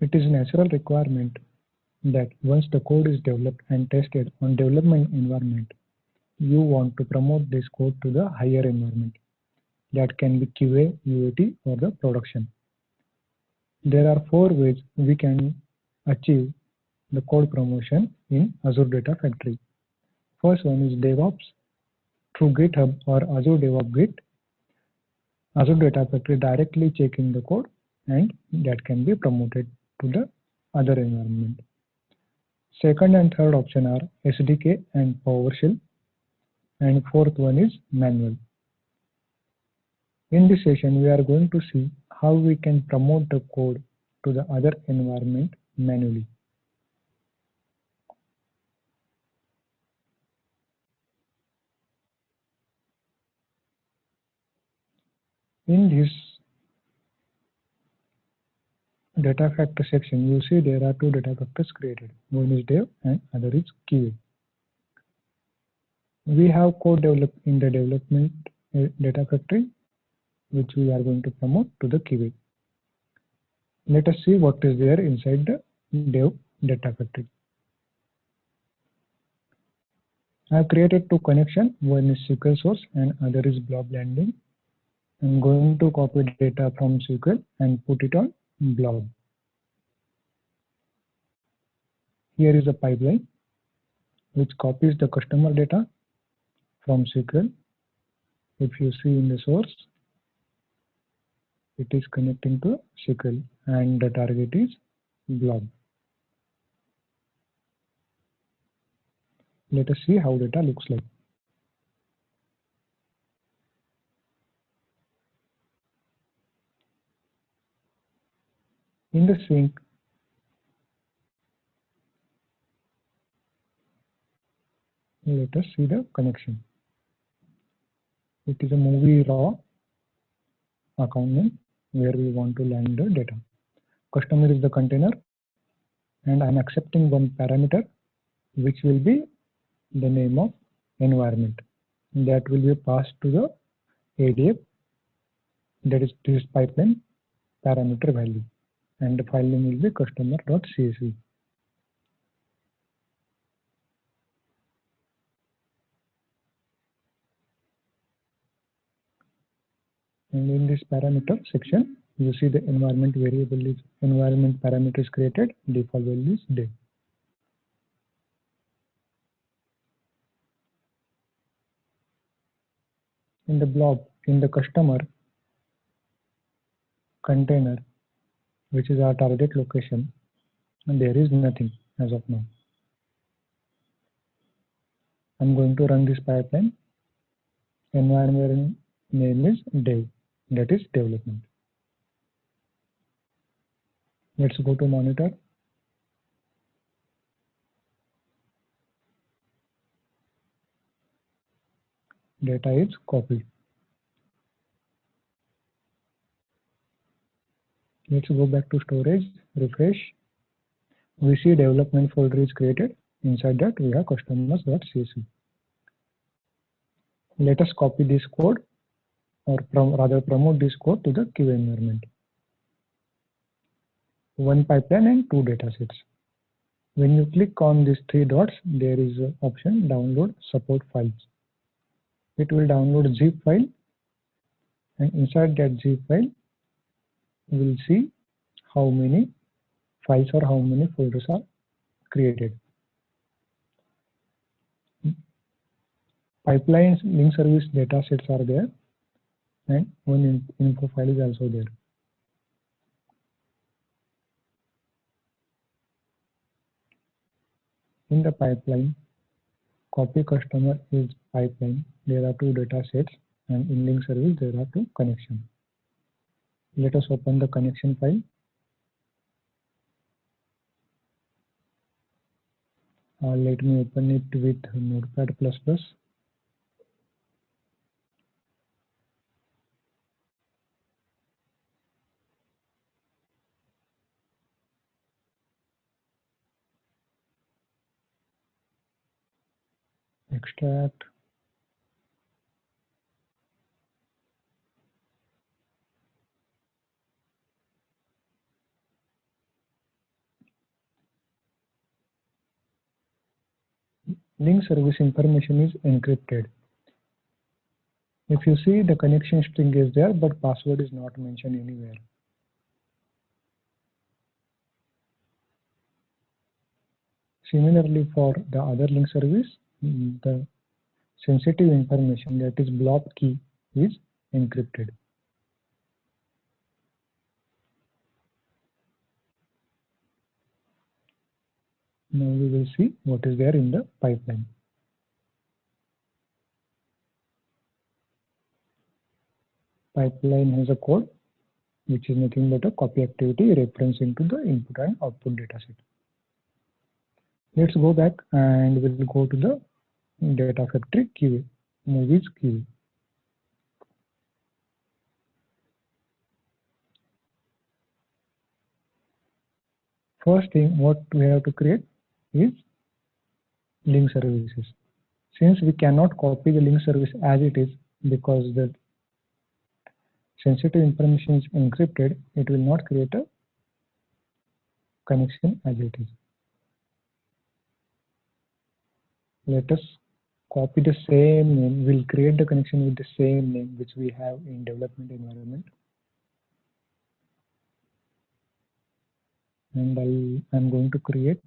It is a natural requirement that once the code is developed and tested on development environment, you want to promote this code to the higher environment. That can be QA, UAT, or the production. There are 4 ways we can achieve the code promotion in Azure Data Factory. First one is DevOps through GitHub or Azure DevOps Git. Azure Data Factory directly checking the code and that can be promoted to the other environment. Second and third option are SDK and PowerShell, and fourth one is manual. In this session, we are going to see how we can promote the code to the other environment manually. In this data factor section, you see there are 2 data factors created. One is dev and other is QA. We have code developed in the development data factory, which we are going to promote to the QA. Let us see what is there inside the dev data factory. I have created 2 connections. One is SQL source and other is blob landing. I'm going to copy data from SQL and put it on blob. Here is a pipeline which copies the customer data from SQL. If you see in the source, it is connecting to SQL and the target is blob. Let us see how data looks like. In the sink, let us see the connection. It is a movie raw account name where we want to land the data. Customer is the container and I'm accepting one parameter which will be the name of environment. That will be passed to the ADF, that is this pipeline parameter value, and the file name will be customer.csv. And in this parameter section, you see the environment variable is environment parameter is created, default value is dev. In the blob, in the customer container, which is our target location, and there is nothing as of now. I'm going to run this pipeline. Environment name is dev, that is development. Let's go to monitor. Data is copied. Let's go back to storage, refresh. We see development folder is created. Inside that we have customers.csv. Let us copy this code, or rather promote this code to the QA environment. 1 pipeline and 2 datasets. When you click on these 3 dots, there is an option download support files. It will download a zip file, and inside that zip file, we will see how many files or how many folders are created. Pipelines, link service datasets are there, and one info file is also there. In the pipeline, copy customer is pipeline. There are 2 datasets, and in link service there are 2 connections. Let us open the connection file. Let me open it with Notepad++. Extract. link service information is encrypted. If you see, the connection string is there, but password is not mentioned anywhere. Similarly, for the other link service, the sensitive information, that is blob key, is encrypted. Now we will see what is there in the pipeline. Pipeline has a code which is nothing but a copy activity reference into the input and output dataset. Let's go back and we'll go to the data factory QA, movies QA. First thing what we have to create is link services. Since we cannot copy the link service as it is because the sensitive information is encrypted, it will not create a connection as it is. Let us copy the same name. We'll create the connection with the same name which we have in development environment. And I'm going to create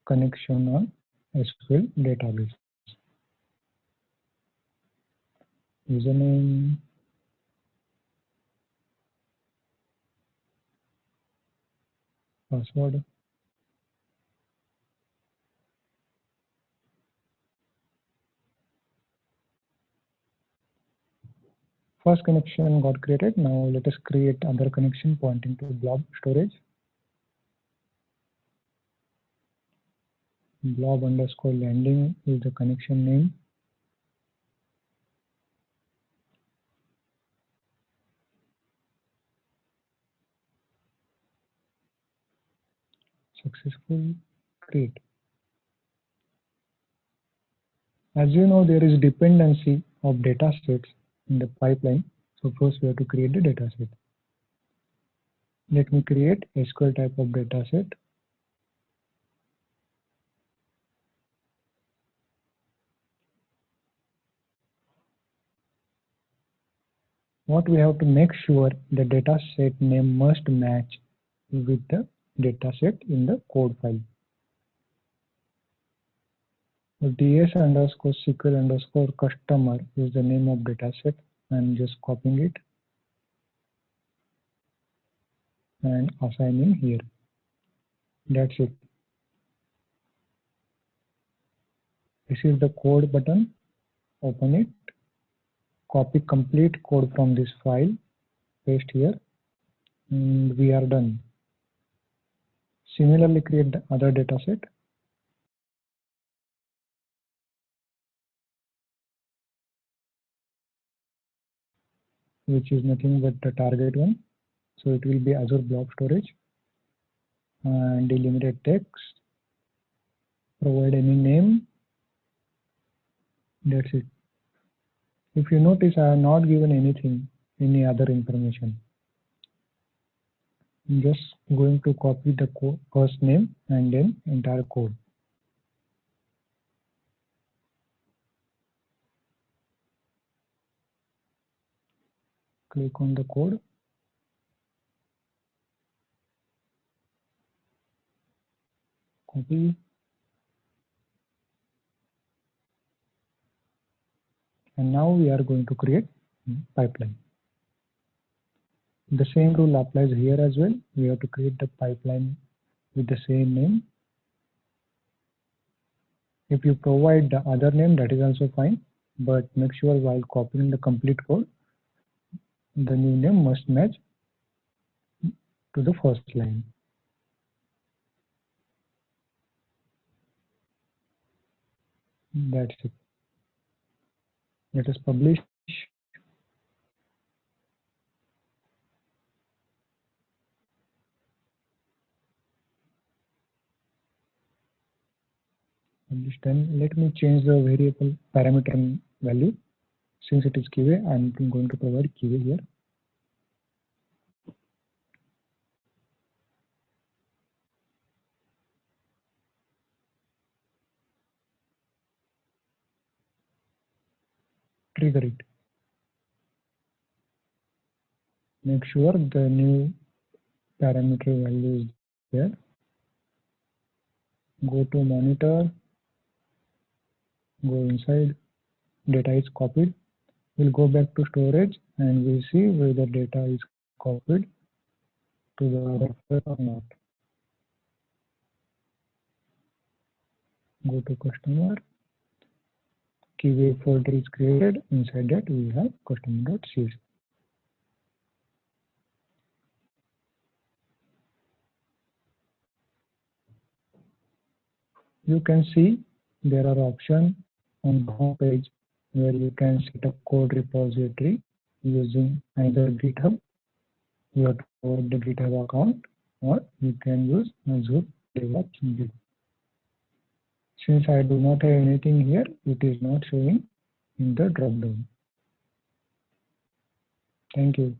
connection on SQL database. Username, password. First connection got created. Now let us create other connection pointing to blob storage. Blob underscore landing is the connection name. Successful create. As you know, there is dependency of data sets in the pipeline. So first we have to create the data set. Let me create SQL type of data set. What we have to make sure the data set name must match with the data set in the code file. So ds underscore SQL underscore customer is the name of data set. I'm just copying it and assigning here. That's it. This is the code button. Open it. Copy complete code from this file. Paste here. And we are done. Similarly, create the other data set. Which is nothing but the target one. So it will be Azure blob storage. And delimited text. Provide any name. That's it. If you notice, I have not given anything, any other information. I'm just going to copy the first name and then entire code. Click on the code. Copy. And now we are going to create pipeline. The same rule applies here as well. We have to create the pipeline with the same name. If you provide the other name, that is also fine. But make sure while copying the complete code, the new name must match to the first line. That's it. Let us publish. Then let me change the variable parameter value. Since it is QA, I'm going to provide QA here. trigger it. Make sure the new parameter value is there. Go to monitor, go inside, data is copied. We'll go back to storage and we'll see whether data is copied to the record or not. Go to customer, QA folder is created. Inside that we have customer.csv. You can see there are options on the home page where you can set up code repository using either GitHub, you have to provide the GitHub account, or you can use Azure DevOps Git. Since I do not have anything here, it is not showing in the dropdown. Thank you.